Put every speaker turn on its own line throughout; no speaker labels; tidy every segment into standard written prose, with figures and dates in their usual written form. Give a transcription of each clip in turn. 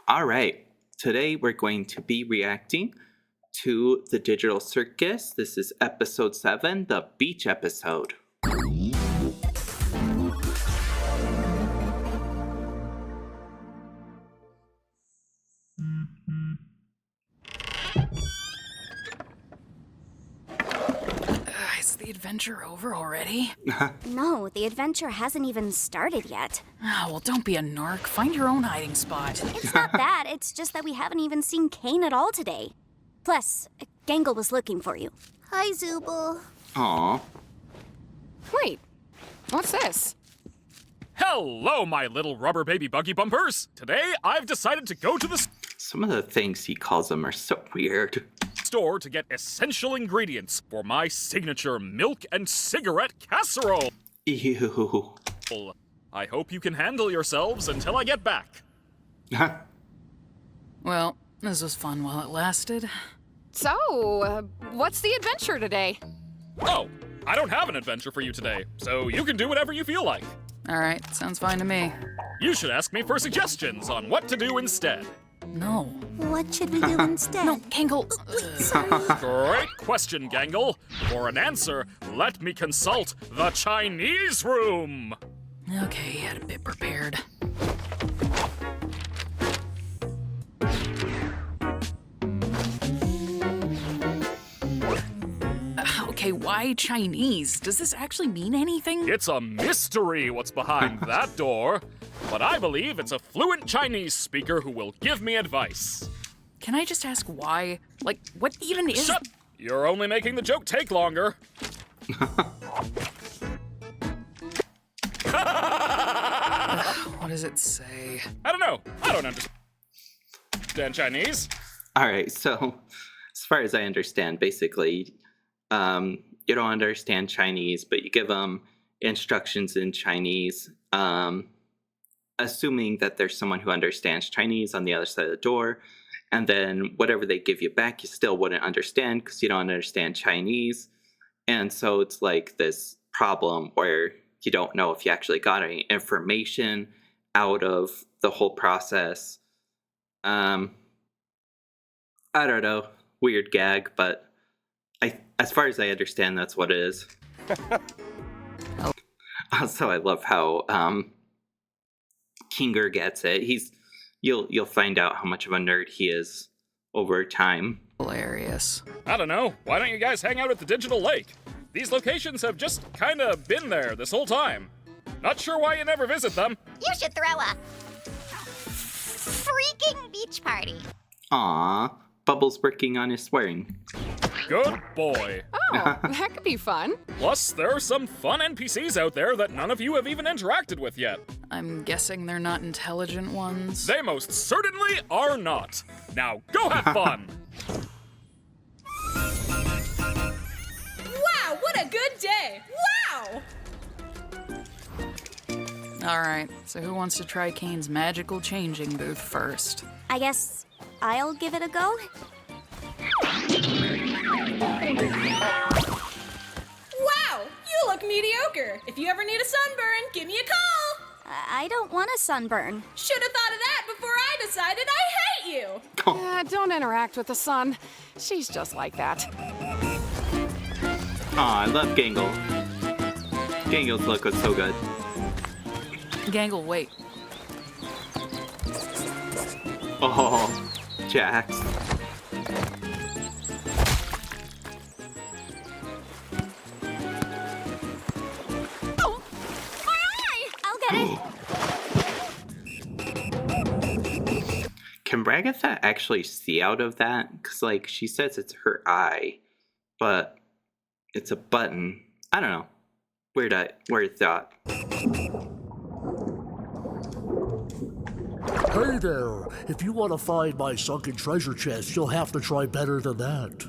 All right. Today we're going to be reacting to the Digital Circus. This is episode 7, the beach episode.
Is the adventure over already?
No, the adventure hasn't even started yet.
Oh, well, don't be a narc. Find your own hiding spot.
It's not that, it's just that we haven't even seen Kane at all today. Plus, Gangle was looking for you. Hi, Zooble.
Aw.
Wait, what's this?
Hello, my little rubber baby buggy bumpers! Today, I've decided to go to the
Some of the things he calls them are so weird.
store to get essential ingredients for my signature milk and cigarette casserole.
Ew.
I hope you can handle yourselves until I get back.
Well, this was fun while it lasted.
So, what's the adventure today?
Oh, I don't have an adventure for you today, so you can do whatever you feel like.
All right, sounds fine to me.
You should ask me for suggestions on what to do instead.
No.
What should we do instead?
No, Gangle.
Great question, Gangle. For an answer, let me consult the Chinese room.
Okay, he had a bit prepared. Okay, why Chinese? Does this actually mean anything?
It's a mystery what's behind that door, but I believe it's a fluent Chinese speaker who will give me advice.
Can I just ask why? Like, what even is...
Shut! You're only making the joke take longer.
What does it say?
I don't know. I don't understand Chinese.
All right, so as far as I understand, basically, you don't understand Chinese, but you give them instructions in Chinese, assuming that there's someone who understands Chinese on the other side of the door, and then whatever they give you back, you still wouldn't understand because you don't understand Chinese. And so it's like this problem where you don't know if you actually got any information out of the whole process. I don't know, weird gag, but as far as I understand, that's what it is. Also, I love how Kinger gets it. You'll find out how much of a nerd he is over time.
Hilarious.
I don't know. Why don't you guys hang out at the Digital Lake? These locations have just kind of been there this whole time. Not sure why you never visit them.
You should throw a freaking beach party.
Aw, Bubbles working on his swearing.
Good boy.
Oh, that could be fun.
Plus, there are some fun NPCs out there that none of you have even interacted with yet.
I'm guessing they're not intelligent ones.
They most certainly are not. Now, go have fun!
Wow, what a good day! Wow!
All right, so who wants to try Kane's magical changing booth first?
I guess I'll give it a go.
Wow, you look mediocre. If you ever need a sunburn, give me a call.
I don't want a sunburn.
Should have thought of that before I decided I hate you.
Don't interact with the sun. She's just like that.
Aw, I love Gangle. Gangle's look was so good.
Gangle, wait.
Oh, Jax.
Oh, my eye! I'll get it.
Can Ragatha actually see out of that? Because, like, she says it's her eye, but it's a button. I don't know. Weird thought.
Hey there! If you want to find my sunken treasure chest, you'll have to try better than that.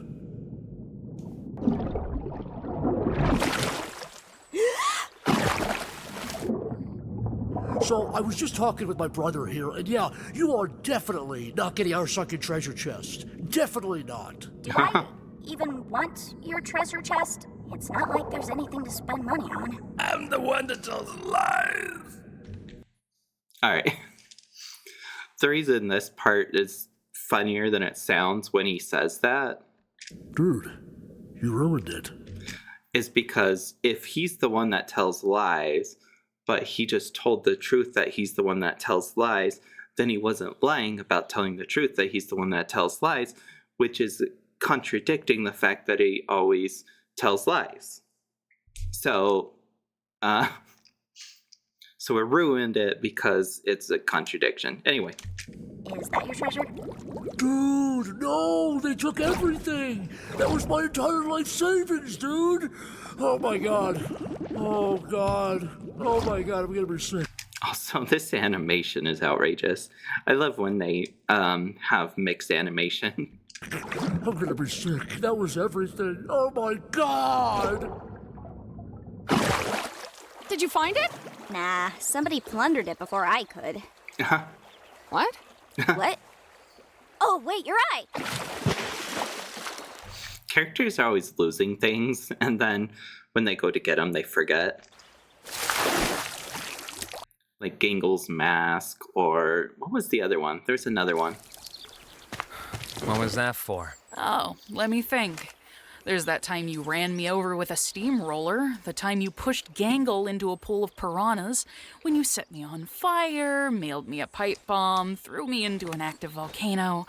So, I was just talking with my brother here, and yeah, you are definitely not getting our sunken treasure chest. Definitely not.
Do I even want your treasure chest? It's not like there's anything to spend money on.
I'm the one that tells lies.
All right. The reason this part is funnier than it sounds when he says that
Dude, you ruined it.
is because if he's the one that tells lies, but he just told the truth that he's the one that tells lies, then he wasn't lying about telling the truth that he's the one that tells lies, which is contradicting the fact that he always tells lies. So, so it ruined it because it's a contradiction. Anyway.
Is that your treasure?
Dude, no, they took everything. That was my entire life savings, dude. Oh my god. Oh god. Oh my god, I'm gonna be sick.
Also, this animation is outrageous. I love when they have mixed animation.
I'm gonna be sick. That was everything. Oh my god.
Did you find it?
Nah, somebody plundered it before I could.
What?
What? Oh, wait, you're right.
Characters are always losing things, and then when they go to get them, they forget. Like Gangle's mask, or what was the other one? There's another one.
What was that for?
Oh, let me think. There's that time you ran me over with a steamroller, the time you pushed Gangle into a pool of piranhas, when you set me on fire, mailed me a pipe bomb, threw me into an active volcano.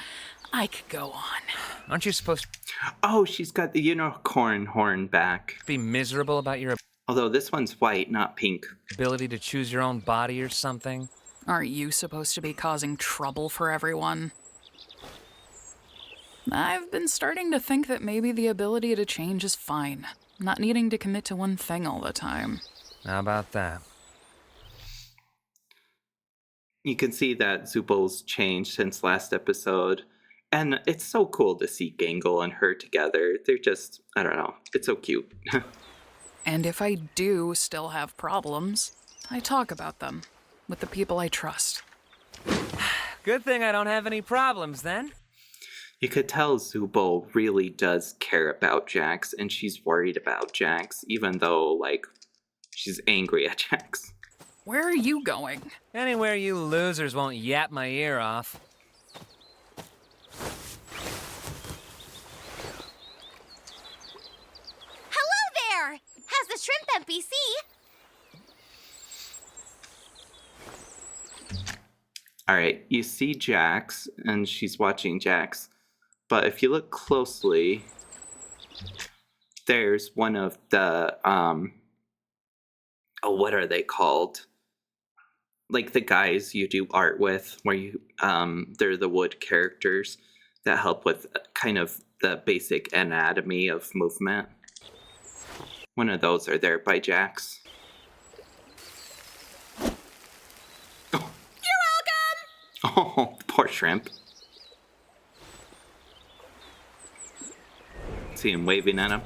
I could go on.
Aren't you supposed to
Oh, she's got the unicorn horn back.
be miserable about your
Although this one's white, not pink.
ability to choose your own body or something?
Aren't you supposed to be causing trouble for everyone? I've been starting to think that maybe the ability to change is fine. Not needing to commit to one thing all the time.
How about that?
You can see that Zubal's changed since last episode. And it's so cool to see Gangle and her together. They're just, I don't know, it's so cute.
And if I do still have problems, I talk about them with the people I trust.
Good thing I don't have any problems then.
You could tell Zubal really does care about Jax, and she's worried about Jax, even though, like, she's angry at Jax.
Where are you going?
Anywhere you losers won't yap my ear off.
Hello there! How's the shrimp NPC?
Alright, you see Jax, and she's watching Jax. But if you look closely, there's one of the, what are they called? Like the guys you do art with, where you, they're the wood characters that help with kind of the basic anatomy of movement. One of those are there by Jax.
You're welcome!
Oh, poor shrimp. See him waving at him.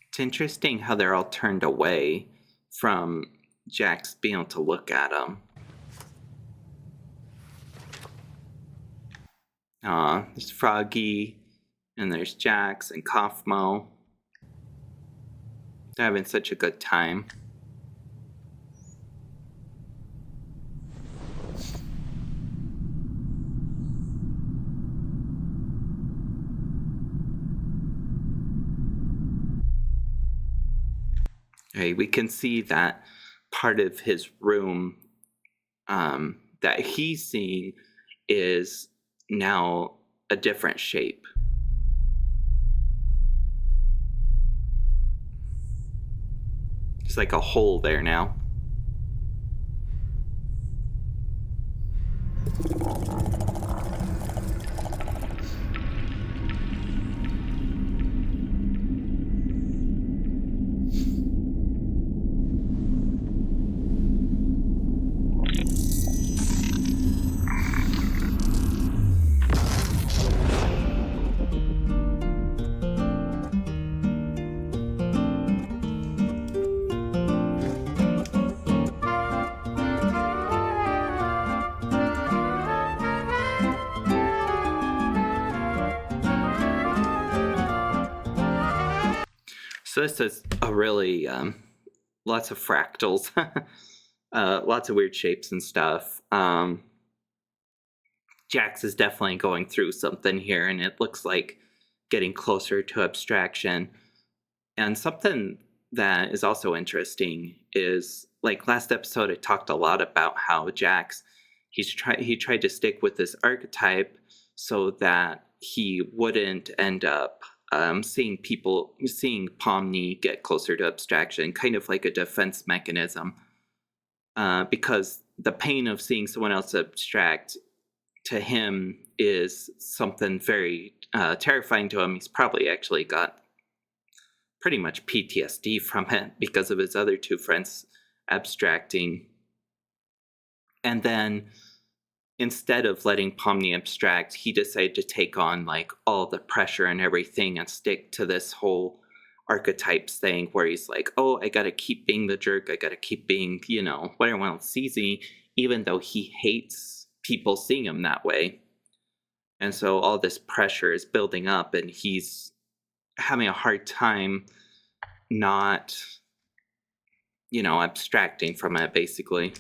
It's interesting how they're all turned away from Jax being able to look at him. There's Froggy, and there's Jax and Kaufmo. They're having such a good time. Okay, we can see that part of his room that he's seeing is now a different shape. It's like a hole there now. So this is a really lots of fractals, lots of weird shapes and stuff. Jax is definitely going through something here, and it looks like getting closer to abstraction. And something that is also interesting is, like last episode, I talked a lot about how Jax he tried to stick with this archetype so that he wouldn't end up seeing Pomni get closer to abstraction, kind of like a defense mechanism, because the pain of seeing someone else abstract to him is something very terrifying to him. He's probably actually got pretty much PTSD from it because of his other two friends abstracting. And then instead of letting Pomni abstract, he decided to take on like all the pressure and everything and stick to this whole archetypes thing where he's like, oh, I gotta keep being the jerk, I gotta keep being, what everyone else sees me, even though he hates people seeing him that way. And so all this pressure is building up, and he's having a hard time not, abstracting from it, basically.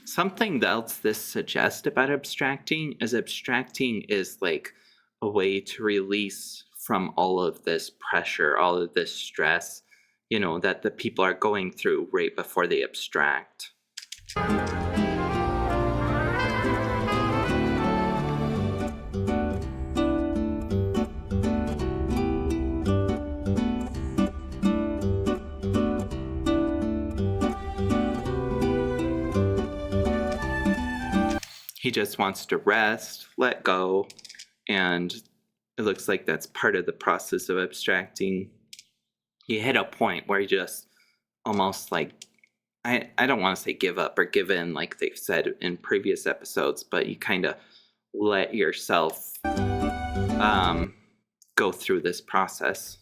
Something else this suggests about abstracting is like a way to release from all of this pressure, all of this stress, that the people are going through right before they abstract. He just wants to rest, let go, and it looks like that's part of the process of abstracting. You hit a point where you just almost like, I don't want to say give up or give in like they've said in previous episodes, but you kind of let yourself go through this process.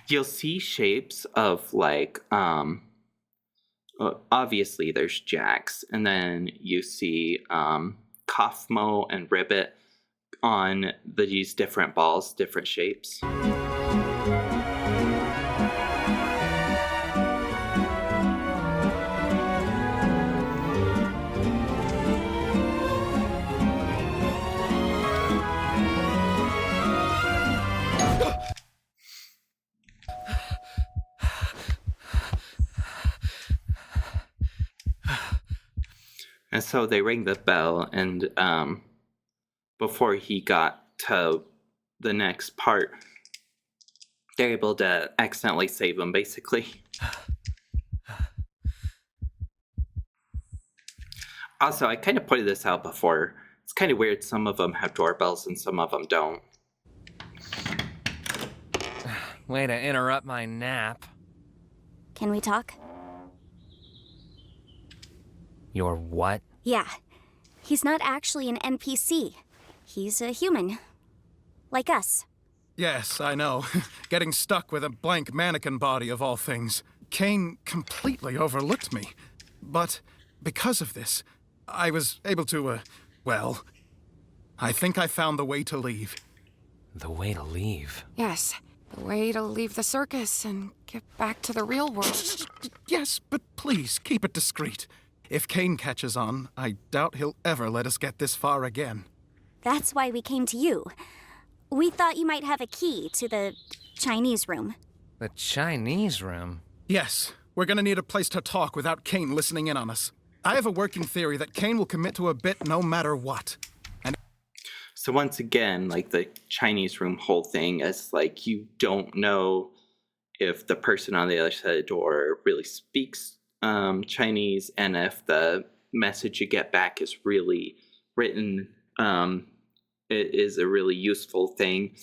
You'll see shapes of like, obviously there's Jax, and then you see Kaufmo and Ribbit on these different balls, different shapes. And so they ring the bell, and before he got to the next part, they're able to accidentally save him, basically. Also, I kind of pointed this out before. It's kind of weird. Some of them have doorbells and some of them don't.
Way to interrupt my nap.
Can we talk?
Your what?
Yeah. He's not actually an NPC. He's a human. Like us.
Yes, I know. Getting stuck with a blank mannequin body of all things. Kane completely overlooked me. But because of this, I was able to, well, I think I found the way to leave.
The way to leave?
Yes, the way to leave the circus and get back to the real world.
Yes, but please, keep it discreet. If Kane catches on, I doubt he'll ever let us get this far again.
That's why we came to you. We thought you might have a key to the Chinese room.
The Chinese room?
Yes, we're gonna need a place to talk without Kane listening in on us. I have a working theory that Kane will commit to a bit no matter what. And
so once again, like the Chinese room whole thing is like you don't know if the person on the other side of the door really speaks Chinese, and if the message you get back is really written, it is a really useful thing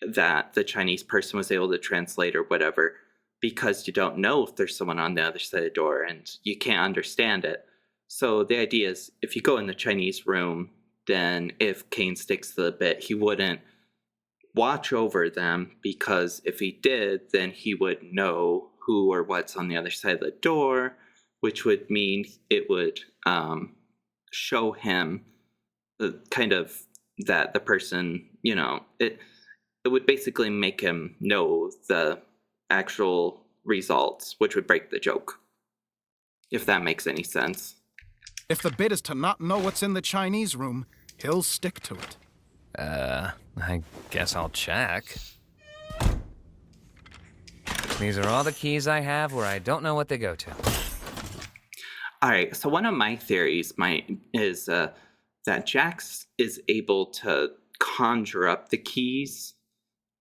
that the Chinese person was able to translate or whatever, because you don't know if there's someone on the other side of the door and you can't understand it. So the idea is, if you go in the Chinese room, then if Kane sticks to the bit, he wouldn't watch over them, because if he did, then he would know who or what's on the other side of the door, which would mean it would show him the kind of that the person, it would basically make him know the actual results, which would break the joke, if that makes any sense.
If the bid is to not know what's in the Chinese room, he'll stick to it.
I guess I'll check. These are all the keys I have where I don't know what they go to.
All right, so one of my theories is that Jax is able to conjure up the keys,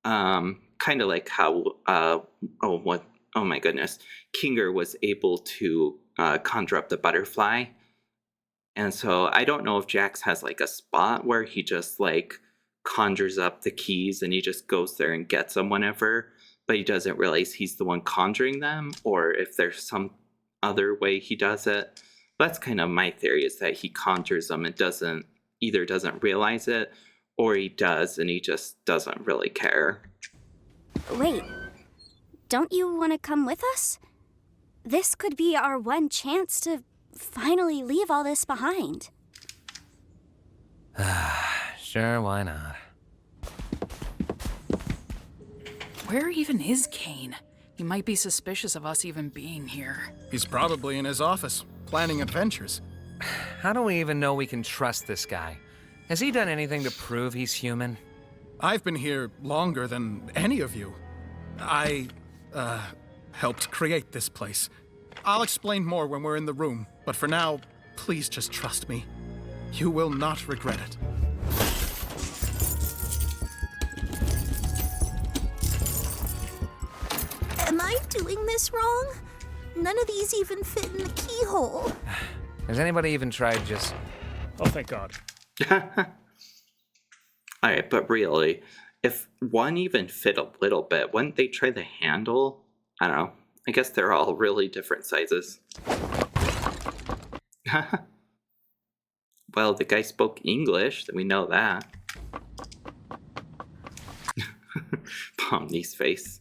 kind of like how oh my goodness, Kinger was able to conjure up the butterfly. And so I don't know if Jax has like a spot where he just like conjures up the keys and he just goes there and gets them whenever, but he doesn't realize he's the one conjuring them, or if there's some other way he does it. That's kind of my theory, is that he conjures them and doesn't realize it, or he does and he just doesn't really care.
Wait, don't you want to come with us? This could be our one chance to finally leave all this behind.
Sure, why not?
Where even is Kane? He might be suspicious of us even being here.
He's probably in his office, planning adventures.
How do we even know we can trust this guy? Has he done anything to prove he's human?
I've been here longer than any of you. I, helped create this place. I'll explain more when we're in the room, but for now, please just trust me. You will not regret it.
Am I doing this wrong? None of these even fit in the keyhole.
Has anybody even tried just...
Oh, thank God.
Alright, but really, if one even fit a little bit, wouldn't they try the handle? I don't know. I guess they're all really different sizes. Well, the guy spoke English, we know that. Pomni's face.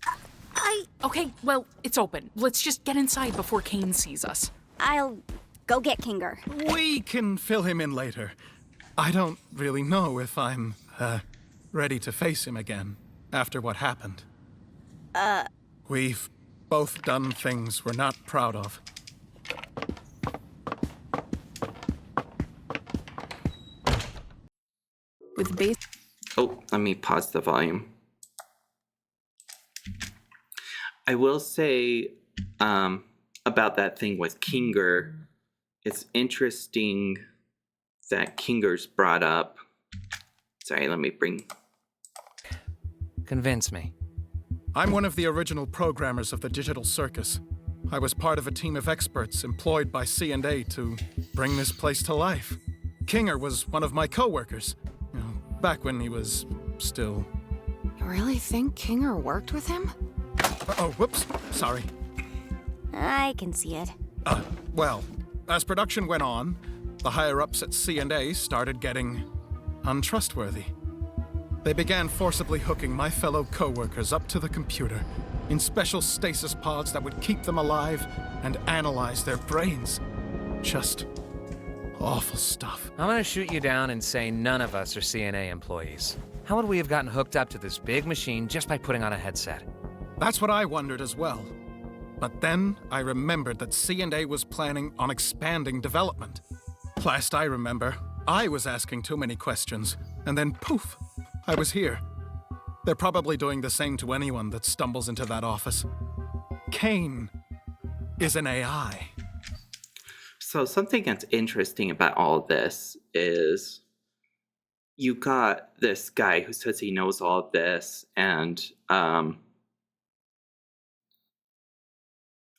Okay, well, it's open. Let's just get inside before Kane sees us.
I'll go get Kinger.
We can fill him in later. I don't really know if I'm, ready to face him again after what happened. We've both done things we're not proud of.
With base...
Oh, let me pause the volume. I will say about that thing with Kinger, it's interesting that Kinger's brought up. Sorry, let me bring...
Convince me.
I'm one of the original programmers of the digital circus. I was part of a team of experts employed by C&A to bring this place to life. Kinger was one of my co-workers, back when he was still...
You really think Kinger worked with him?
Oh, whoops, sorry.
I can see it.
Well, as production went on, the higher-ups at C&A started getting untrustworthy. They began forcibly hooking my fellow co-workers up to the computer in special stasis pods that would keep them alive and analyze their brains. Just awful stuff.
I'm gonna shoot you down and say none of us are CNA employees. How would we have gotten hooked up to this big machine just by putting on a headset?
That's what I wondered as well. But then I remembered that C&A was planning on expanding development. Last I remember, I was asking too many questions, and then poof, I was here. They're probably doing the same to anyone that stumbles into that office. Kane is an AI.
So something that's interesting about all of this is you got this guy who says he knows all of this, and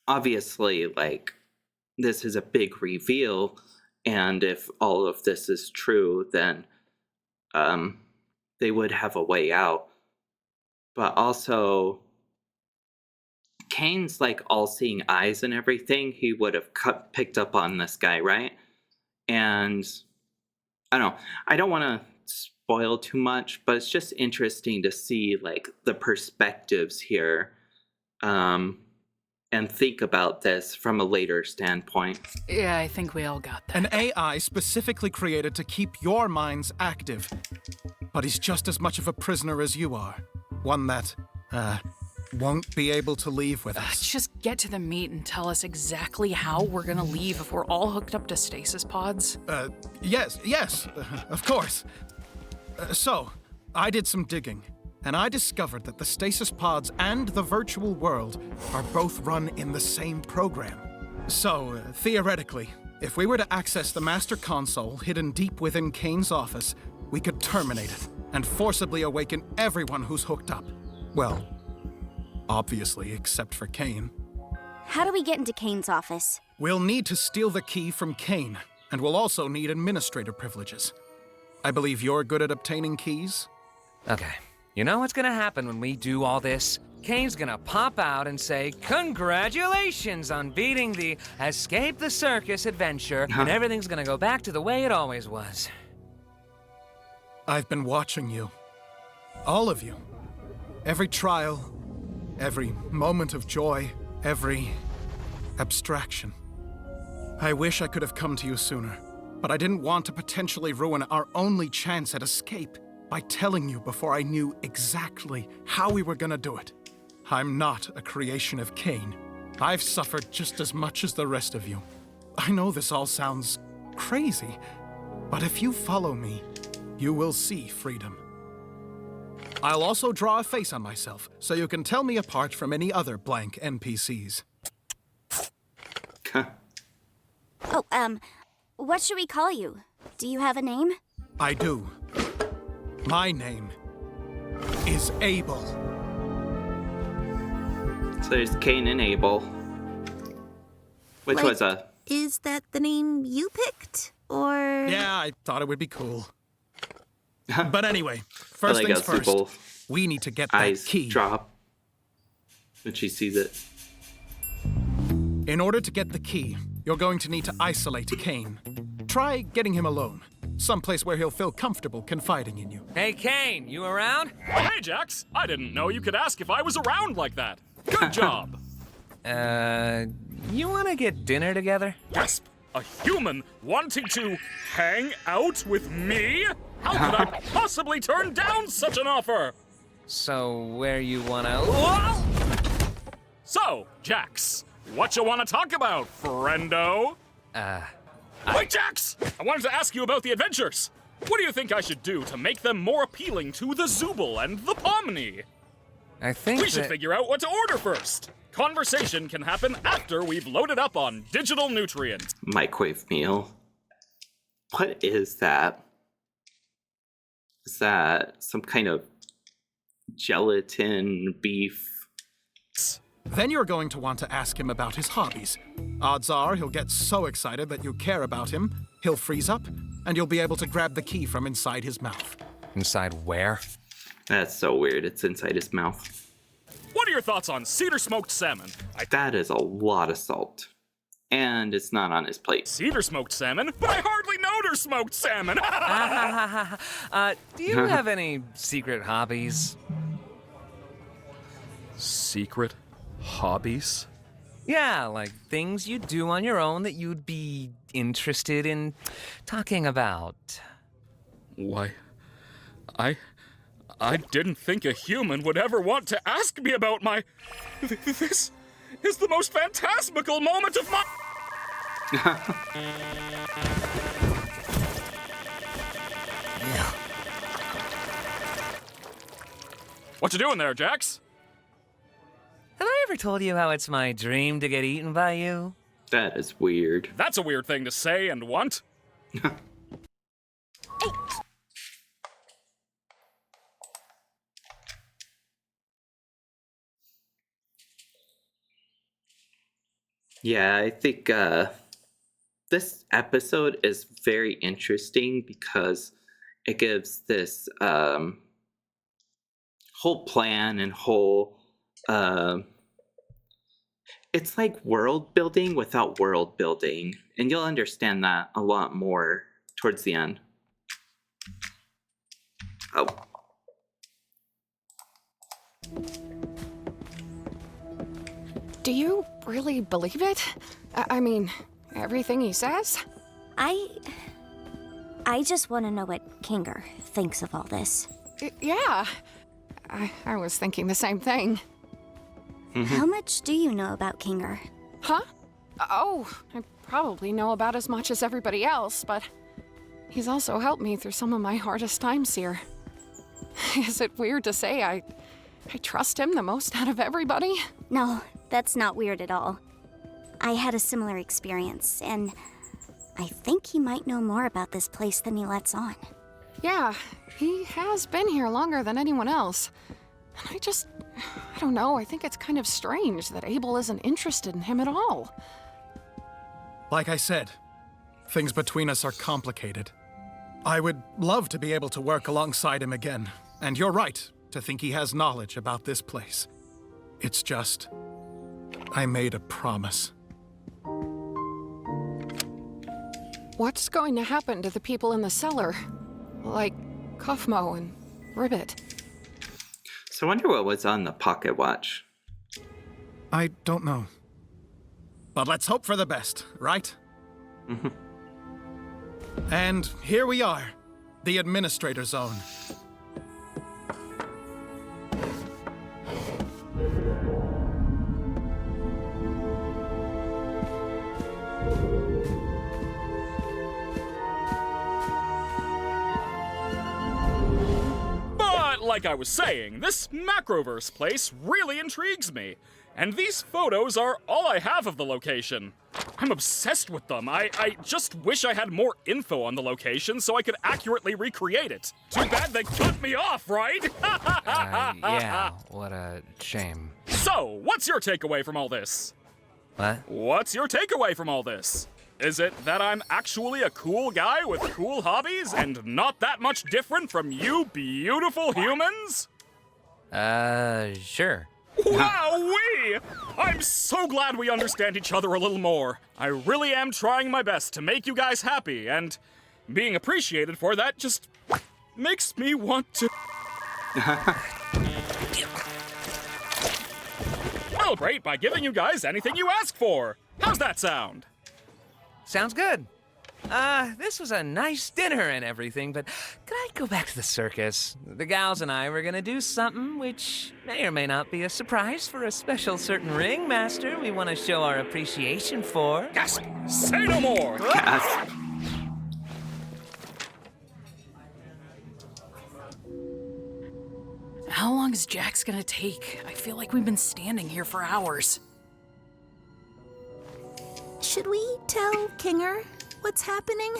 obviously, like, this is a big reveal, and if all of this is true, then um, they would have a way out. But also, Kane's like all-seeing eyes and everything. He would have picked up on this guy, right? And I don't know. I don't want to spoil too much, but it's just interesting to see like the perspectives here, and think about this from a later standpoint.
Yeah, I think we all got that.
An AI specifically created to keep your minds active. But he's just as much of a prisoner as you are. One that, won't be able to leave with us.
Just get to the meat and tell us exactly how we're gonna leave if we're all hooked up to stasis pods.
Yes, of course. So, I did some digging, and I discovered that the stasis pods and the virtual world are both run in the same program. So, theoretically, if we were to access the master console hidden deep within Kane's office, we could terminate it and forcibly awaken everyone who's hooked up. Well, obviously, except for Kane.
How do we get into Kane's office?
We'll need to steal the key from Kane, and we'll also need administrator privileges. I believe you're good at obtaining keys?
Okay, you know what's gonna happen when we do all this? Kane's gonna pop out and say, "Congratulations on beating the Escape the Circus adventure," and everything's gonna go back to the way it always was.
I've been watching you. All of you. Every trial, every moment of joy, every abstraction. I wish I could have come to you sooner, but I didn't want to potentially ruin our only chance at escape by telling you before I knew exactly how we were gonna do it. I'm not a creation of Kane. I've suffered just as much as the rest of you. I know this all sounds crazy, but if you follow me, you will see freedom. I'll also draw a face on myself, so you can tell me apart from any other blank NPCs.
Oh, what should we call you? Do you have a name?
I do. My name is Abel.
So there's Kane and Abel, which was a...
Is that the name you picked? Or...
Yeah, I thought it would be cool. But anyway, first
like
things first,
people
we need to get that
eyes
key.
drop when she sees it.
In order to get the key, you're going to need to isolate Kane. Try getting him alone, someplace where he'll feel comfortable confiding in you.
Hey, Kane, you around?
Hey, Jax! I didn't know you could ask if I was around like that. Good job!
You wanna get dinner together?
Gasp! A human wanting to hang out with me? How could I possibly turn down such an offer?
So, where you wanna... Whoa!
So, Jax, what you want to talk about, friendo? Wait, Jax! I wanted to ask you about the adventures. What do you think I should do to make them more appealing to the Zooble and the Pomni?
I think
We should figure out what to order first. Conversation can happen after we've loaded up on digital nutrients.
Microwave meal. What is that? Is that some kind of gelatin beef?
Then you're going to want to ask him about his hobbies. Odds are he'll get so excited that you care about him, he'll freeze up, and you'll be able to grab the key from inside his mouth.
Inside where?
That's so weird. It's inside his mouth.
What are your thoughts on cedar smoked salmon?
That is a lot of salt. And it's not on his plate.
Cedar smoked salmon? But I hardly know there's smoked salmon!
Do you have any secret hobbies?
Secret hobbies?
Yeah, like things you do on your own that you'd be interested in talking about.
Why, I didn't think a human would ever want to ask me about my... This is the most phantasmical moment of my... What you doing there, Jax?
Have I ever told you how it's my dream to get eaten by you?
That is weird.
That's a weird thing to say and want.
Yeah, I think this episode is very interesting because it gives this whole plan and whole it's like world building without world building, and you'll understand that a lot more towards the end. Oh.
Do you really believe it? I mean, everything he says?
I just want to know what Kinger thinks of all this.
Yeah. I was thinking the same thing.
How much do you know about Kinger?
Huh? Oh, I probably know about as much as everybody else, but he's also helped me through some of my hardest times here. Is it weird to say I trust him the most out of everybody?
No, that's not weird at all. I had a similar experience, and I think he might know more about this place than he lets on.
Yeah, he has been here longer than anyone else. And I don't know, I think it's kind of strange that Abel isn't interested in him at all.
Like I said, things between us are complicated. I would love to be able to work alongside him again, and you're right to think he has knowledge about this place. It's just, I made a promise.
What's going to happen to the people in the cellar? Like Kofmo and Ribbit?
So I wonder what was on the pocket watch.
I don't know. But let's hope for the best, right? And here we are, the Administrator Zone.
Like I was saying, this Macroverse place really intrigues me. And these photos are all I have of the location. I'm obsessed with them. I just wish I had more info on the location so I could accurately recreate it. Too bad they cut me off, right?
Yeah, what a shame.
So, what's your takeaway from all this?
What?
What's your takeaway from all this? Is it that I'm actually a cool guy with cool hobbies and not that much different from you beautiful humans?
Sure.
Wowee! I'm so glad we understand each other a little more. I really am trying my best to make you guys happy, and being appreciated for that just makes me want to celebrate by giving you guys anything you ask for. How's that sound?
Sounds good. This was a nice dinner and everything, but could I go back to the circus? The gals and I were gonna do something which may or may not be a surprise for a special certain ringmaster we want to show our appreciation for.
Gasp! Say no more!
Gasp.
How long is Jax gonna take? I feel like we've been standing here for hours.
Should we tell Kinger what's happening?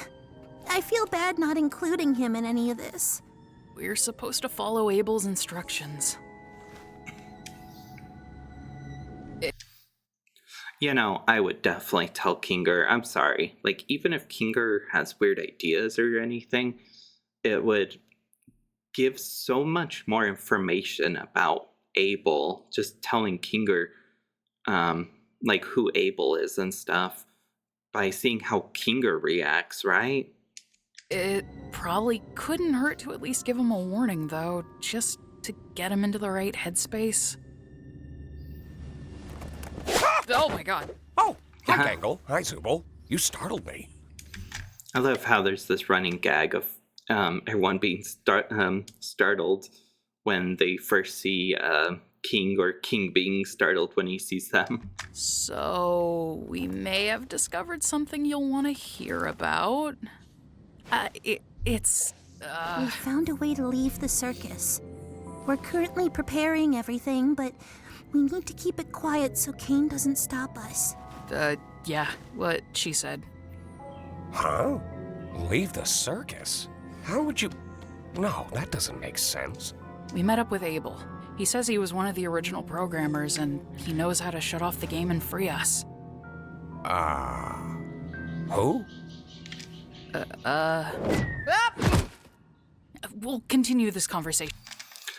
I feel bad not including him in any of this.
We're supposed to follow Abel's instructions.
You know, I would definitely tell Kinger. I'm sorry. Like, even if Kinger has weird ideas or anything, it would give so much more information about Abel. Just telling Kinger, like, who Abel is and stuff by seeing how Kinger reacts, right?
It probably couldn't hurt to at least give him a warning, though, just to get him into the right headspace. Oh my god.
Oh, hi, Gangle. Hi, Zubul. You startled me.
I love how there's this running gag of everyone being startled when they first see King, or King being startled when he sees them.
So, we may have discovered something you'll want to hear about.
We found a way to leave the circus. We're currently preparing everything, but we need to keep it quiet so Kane doesn't stop us.
Yeah, what she said.
Huh? Leave the circus? How would you... No, that doesn't make sense.
We met up with Abel. He says he was one of the original programmers, and he knows how to shut off the game and free us.
Who?
We'll continue this conversation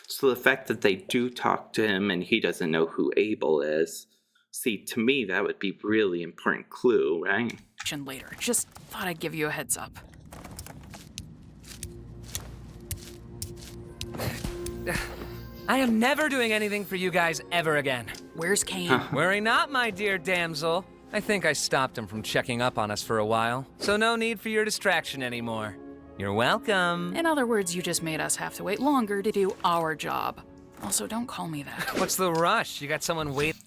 So the fact that they do talk to him and he doesn't know who Abel is, see, to me, that would be really important clue, right?
later. Just thought I'd give you a heads up.
I am never doing anything for you guys ever again.
Where's Kane?
Worry not, my dear damsel. I think I stopped him from checking up on us for a while, so no need for your distraction anymore. You're welcome.
In other words, you just made us have to wait longer to do our job. Also, don't call me that.
What's the rush? You got someone waiting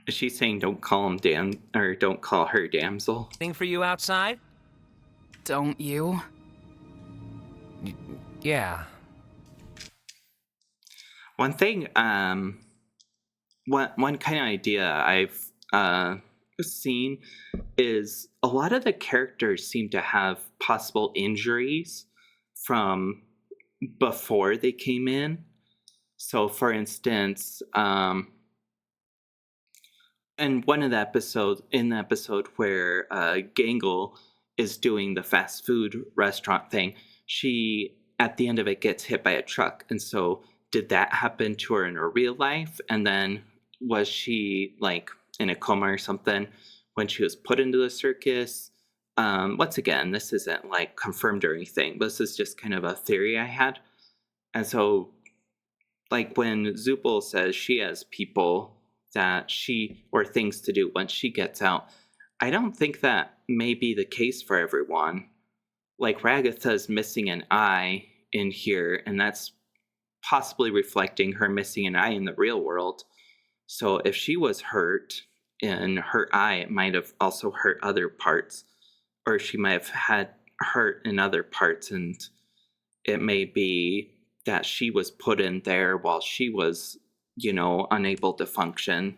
Is she saying don't call him don't call her damsel?
for you outside?
Don't you?
Yeah.
One thing, one kind of idea I've seen is a lot of the characters seem to have possible injuries from before they came in. So, for instance, in one of the episodes, where Gangle is doing the fast food restaurant thing, she at the end of it gets hit by a truck, and so did that happen to her in her real life? And then was she like in a coma or something when she was put into the circus? Once again, this isn't like confirmed or anything, but this is just kind of a theory I had. And so, like when Zupel says she has people that or things to do once she gets out, I don't think that may be the case for everyone. Like Ragatha's missing an eye in here, and that's possibly reflecting her missing an eye in the real world. So if she was hurt in her eye, it might have also hurt other parts, or she might have had hurt in other parts, and it may be that she was put in there while she was, unable to function.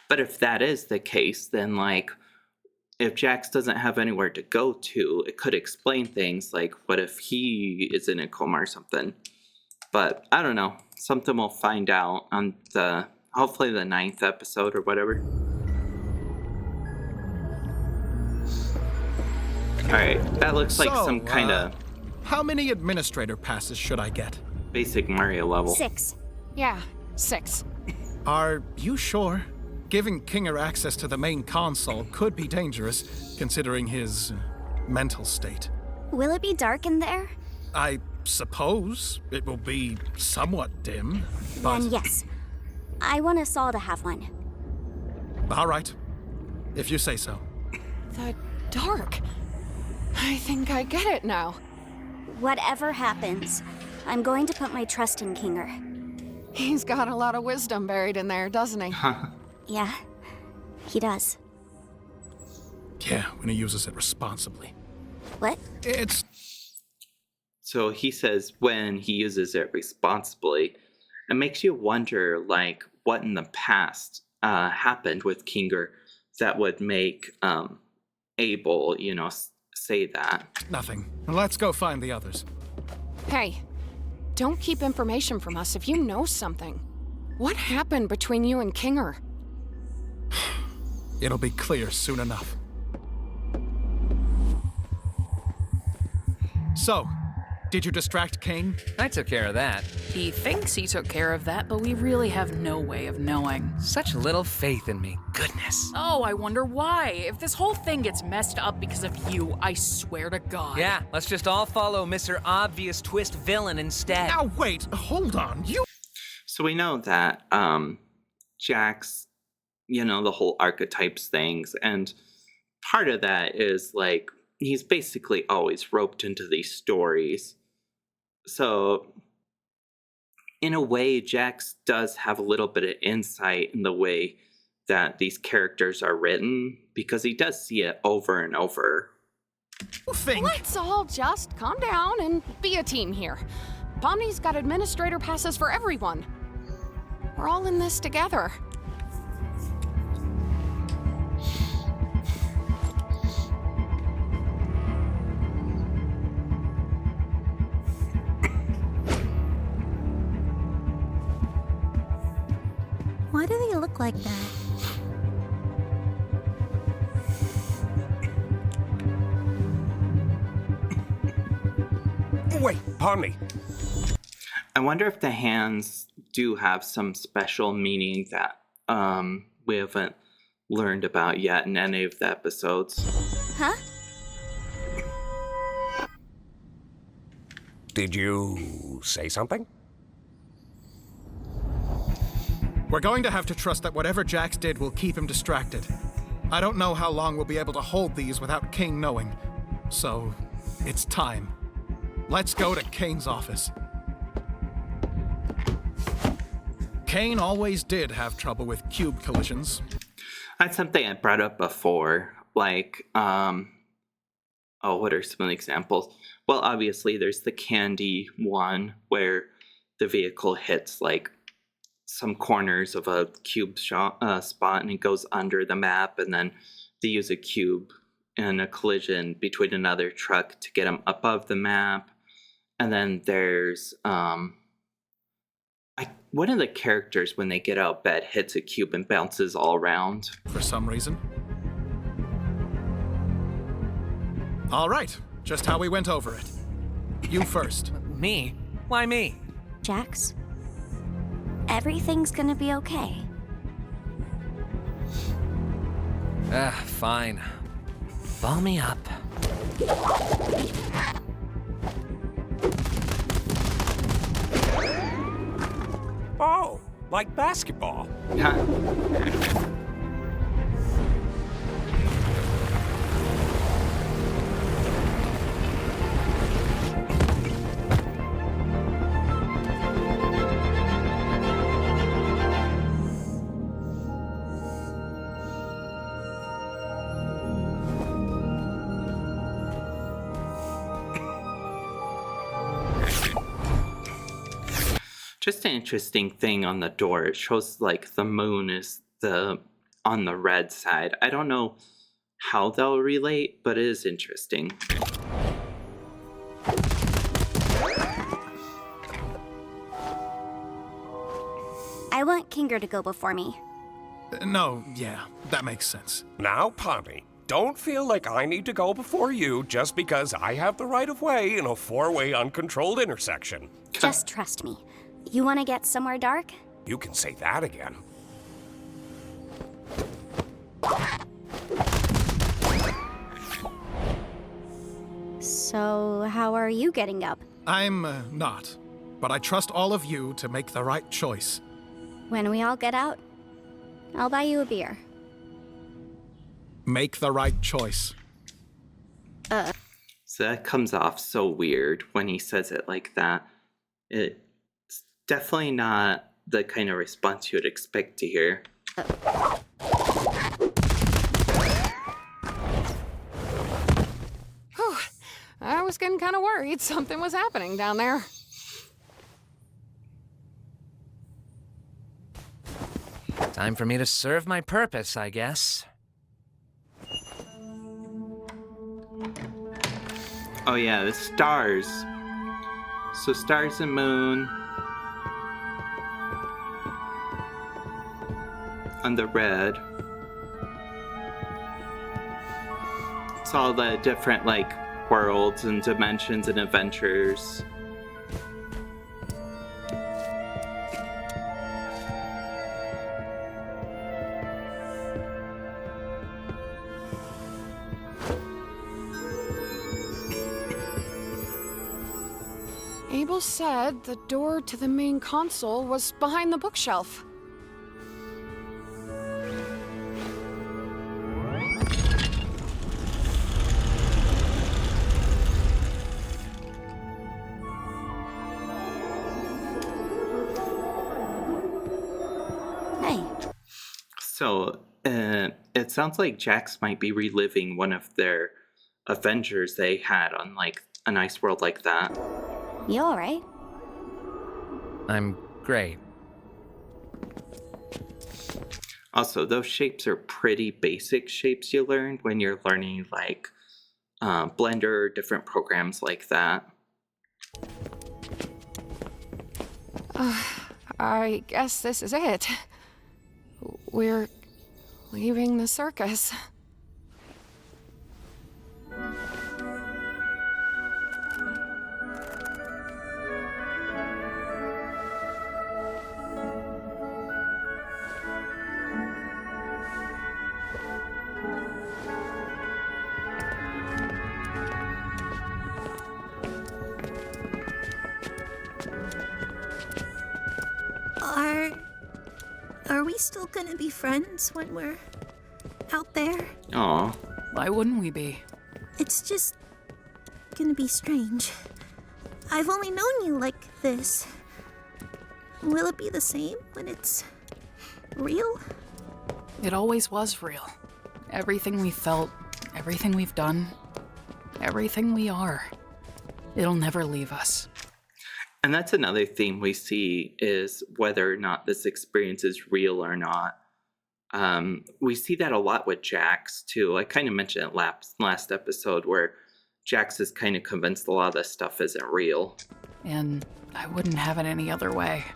But if that is the case, then if Jax doesn't have anywhere to go to, it could explain things like what if he is in a coma or something. But I don't know. Something we'll find out on hopefully the 9th episode or whatever. Alright, that looks like some kind of
How many administrator passes should I get?
basic Mario level.
6.
Yeah, 6.
Are you sure? Giving Kinger access to the main console could be dangerous, considering his mental state.
Will it be dark in there?
I suppose it will be somewhat dim, but...
Then yes. I want us all to have one.
All right, if you say so.
The dark. I think I get it now.
Whatever happens, I'm going to put my trust in Kinger.
He's got a lot of wisdom buried in there, doesn't he?
Yeah, he does.
Yeah, when he uses it responsibly.
What?
It's...
So he says when he uses it responsibly. It makes you wonder, what in the past happened with Kinger that would make Abel, say that.
Nothing. Let's go find the others.
Hey, don't keep information from us if you know something. What happened between you and Kinger?
It'll be clear soon enough. So, did you distract Kane?
I took care of that.
He thinks he took care of that, but we really have no way of knowing.
Such little faith in me. Goodness.
Oh, I wonder why. If this whole thing gets messed up because of you, I swear to God.
Yeah, let's just all follow Mr. Obvious Twist Villain instead.
Now wait, hold on. You...
So we know that Jax, the whole archetypes things, and part of that is he's basically always roped into these stories. So in a way, Jax does have a little bit of insight in the way that these characters are written, because he does see it over and over.
Let's all just calm down and be a team here. Pomni's got administrator passes for everyone. We're all in this together.
like that.
Wait, pardon me.
I wonder if the hands do have some special meaning that we haven't learned about yet in any of the episodes.
Huh?
Did you say something?
We're going to have to trust that whatever Jax did will keep him distracted. I don't know how long we'll be able to hold these without Kane knowing. So, it's time. Let's go to Kane's office. Kane always did have trouble with cube collisions.
That's something I brought up before. Like, what are some of the examples? Well, obviously, there's the candy one where the vehicle hits, like, some corners of a cube spot and it goes under the map, and then they use a cube in a collision between another truck to get them above the map. And then there's one of the characters, when they get out of bed, hits a cube and bounces all around.
For some reason. All right, just how we went over it. You first.
Me? Why me?
Jax, everything's gonna be okay.
Fine. Ball me up.
Oh, like basketball.
Just an interesting thing on the door. It shows like the moon is on the red side. I don't know how they'll relate, but it is interesting.
I want Kinger to go before me.
No, yeah, that makes sense.
Now, Poppy, don't feel like I need to go before you just because I have the right of way in a four-way uncontrolled intersection.
Just trust me. You want to get somewhere dark?
You can say that again.
So, how are you getting up?
I'm not, but I trust all of you to make the right choice.
When we all get out, I'll buy you a beer.
Make the right choice.
So that comes off so weird when he says it like that. It's definitely not the kind of response you would expect to hear.
Whew. I was getting kind of worried something was happening down there.
Time for me to serve my purpose, I guess.
Oh yeah, the stars. So stars and moon. On the red. It's all the different like worlds and dimensions and adventures.
Abel said the door to the main console was behind the bookshelf.
Hey.
So, it sounds like Jax might be reliving one of their adventures they had on like a nice world like that.
You alright?
I'm great.
Also, those shapes are pretty basic shapes you learned when you're learning like Blender, different programs like that.
I guess this is it. We're leaving the circus.
Are we still gonna be friends when we're out there?
Aw.
Why wouldn't we be?
It's just gonna be strange. I've only known you like this. Will it be the same when it's real?
It always was real. Everything we felt, everything we've done, everything we are. It'll never leave us.
And that's another theme we see is whether or not this experience is real or not. We see that a lot with Jax, too. I kind of mentioned it last episode where Jax is kind of convinced a lot of this stuff isn't real.
And I wouldn't have it any other way.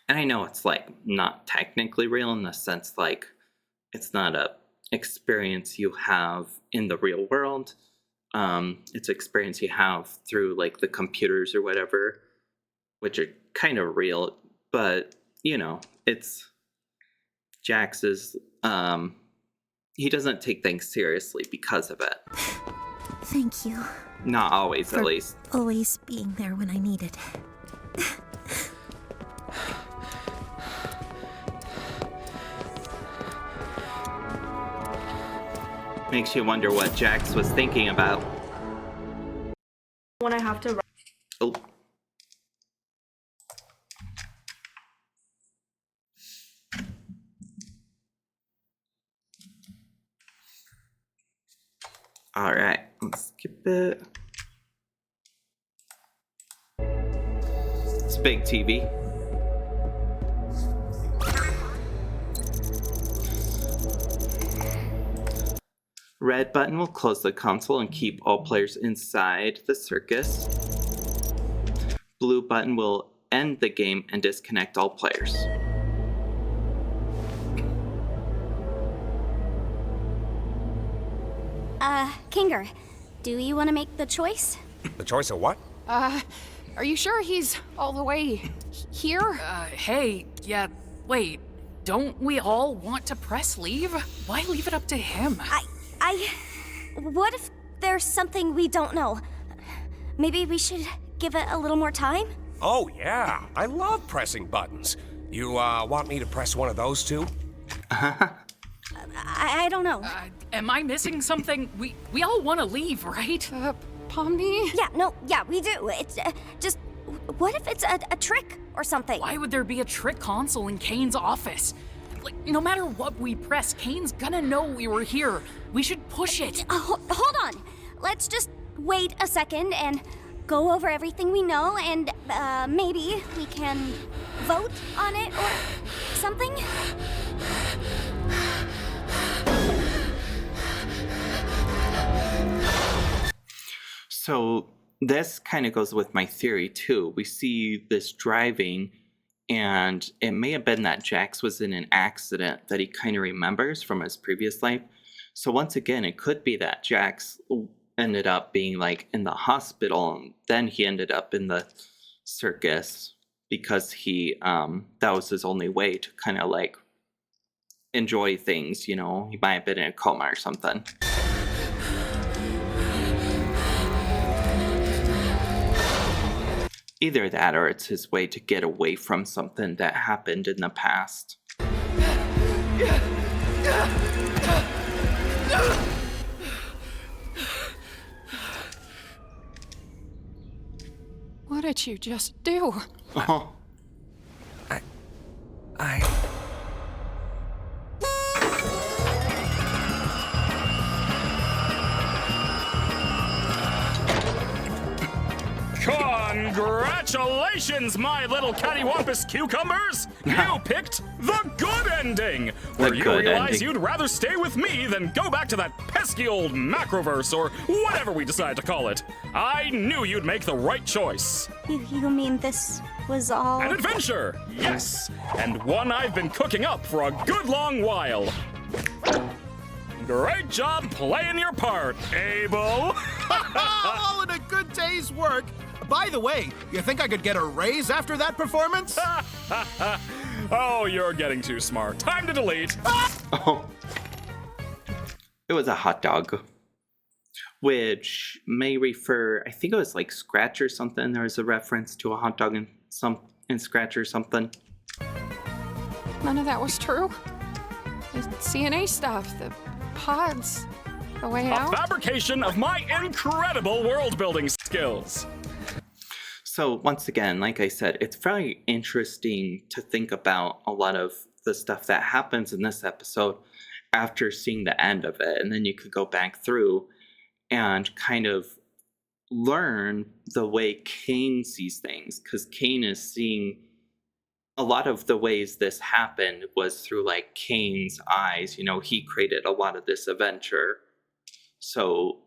And I know it's like not technically real in the sense like it's not a experience you have in the real world. It's experience you have through like the computers or whatever, which are kind of real, but you know, it's Jax's, he doesn't take things seriously because of it.
Thank you.
Not always,
for
at least.
Always being there when I need it.
Makes you wonder what Jax was thinking about.
When I have to.
Oh. All right, let's skip it. It's a big TV. Red button will close the console and keep all players inside the circus. Blue button will end the game and disconnect all players.
Kinger, do you want to make the choice?
The choice of what?
Are you sure he's all the way here?
Hey, yeah, wait. Don't we all want to press leave? Why leave it up to him?
What if there's something we don't know? Maybe we should give it a little more time?
Oh, yeah. I love pressing buttons. You, want me to press one of those too?
I don't know.
Am I missing something? We all want to leave, right?
Pomni?
Yeah, we do. It's just, what if it's a trick or something?
Why would there be a trick console in Kane's office? Like, no matter what we press, Kane's gonna know we were here. We should push it.
Hold on. Let's just wait a second and go over everything we know, and maybe we can vote on it or something?
So this kind of goes with my theory too. We see this driving, and it may have been that Jax was in an accident that he kind of remembers from his previous life. So once again, it could be that Jax ended up being like in the hospital, and then he ended up in the circus because he that was his only way to kind of like enjoy things, you know. He might have been in a coma or something. Either that or it's his way to get away from something that happened in the past.
What did you just do?
Oh.
Congratulations, my little cattywampus cucumbers! You picked the good ending, where you realize you'd rather stay with me than go back to that pesky old macroverse or whatever we decide to call it. I knew you'd make the right choice.
You mean this was all...
An adventure, yes, and one I've been cooking up for a good long while. Great job playing your part, Abel.
All in a good day's work. By the way, you think I could get a raise after that performance?
Oh, you're getting too smart. Time to delete.
Oh. It was a hot dog. Which may refer, I think it was like Scratch or something. There was a reference to a hot dog in Scratch or something.
None of that was true. The CNA stuff, the pods, the way out.
A fabrication of my incredible world-building skills.
So once again, like I said, it's very interesting to think about a lot of the stuff that happens in this episode after seeing the end of it. And then you could go back through and kind of learn the way Kane sees things. Because Kane is seeing a lot of the ways this happened was through like Kane's eyes. You know, he created a lot of this adventure. So,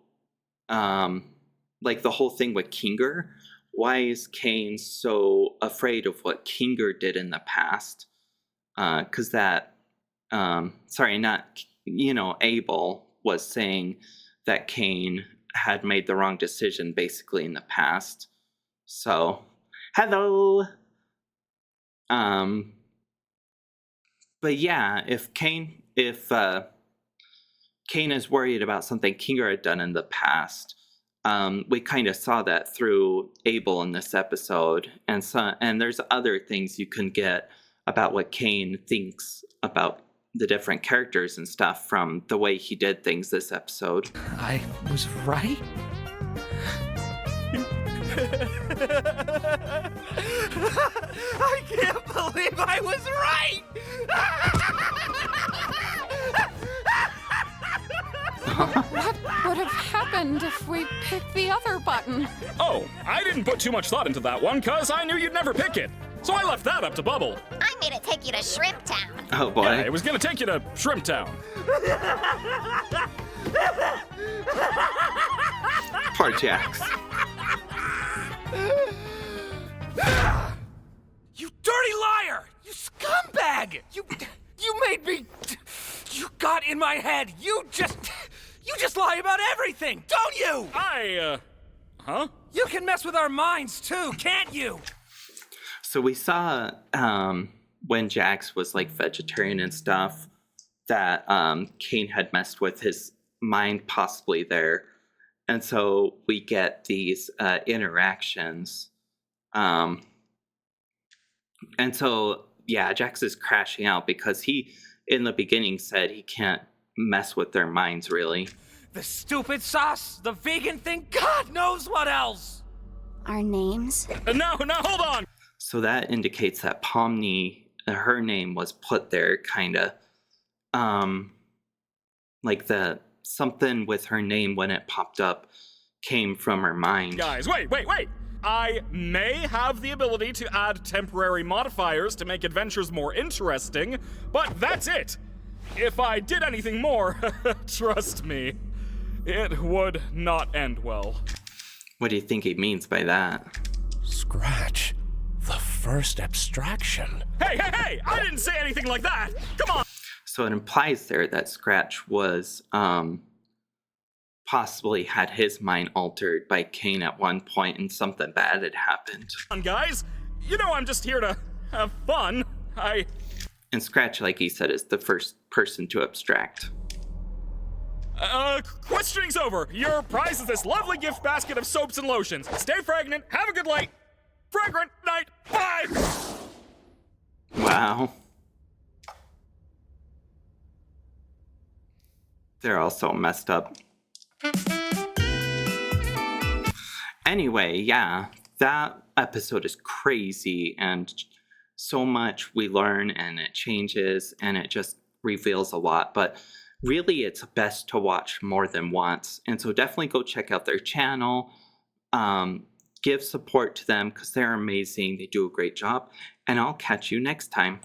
like the whole thing with Kinger, why is Kane so afraid of what Kinger did in the past? Because Abel was saying that Kane had made the wrong decision basically in the past. So, hello. But yeah, if Kane is worried about something Kinger had done in the past, we kind of saw that through Abel in this episode, and there's other things you can get about what Kane thinks about the different characters and stuff from the way he did things this episode.
I was right? I can't believe I was right!
What would have happened if we picked the other button?
Oh, I didn't put too much thought into that one, cause I knew you'd never pick it. So I left that up to Bubble.
I made it take you to Shrimp Town.
Oh boy.
Yeah, it was gonna take you to Shrimp Town.
Poor Jax.
You dirty liar! You scumbag! You made me... You got in my head! You just lie about everything, don't you?
Huh?
You can mess with our minds too, can't you?
So we saw when Jax was like vegetarian and stuff that Kane had messed with his mind possibly there. And so we get these interactions. And so, yeah, Jax is crashing out because he, in the beginning, said he can't mess with their minds, really.
The stupid sauce, the vegan thing, God knows what else!
Our names?
No, hold on!
So that indicates that Pomni, her name was put there, kind of, like something with her name when it popped up came from her mind.
Guys, wait! I may have the ability to add temporary modifiers to make adventures more interesting, but that's it. If I did anything more, trust me, it would not end well.
What do you think he means by that?
Scratch. The first abstraction.
Hey! I didn't say anything like that! Come on!
So it implies there that Scratch was, possibly had his mind altered by Kane at one point and something bad had happened.
Come on, guys! You know I'm just here to have fun.
And Scratch, like he said, is the first person to abstract.
Questioning's over. Your prize is this lovely gift basket of soaps and lotions. Stay fragrant, have a good night. Fragrant night, bye!
Wow. They're all so messed up. Anyway, yeah, that episode is crazy and so much we learn and it changes and it just reveals a lot. But really, it's best to watch more than once. And so definitely go check out their channel. give support to them because they're amazing. They do a great job. And I'll catch you next time.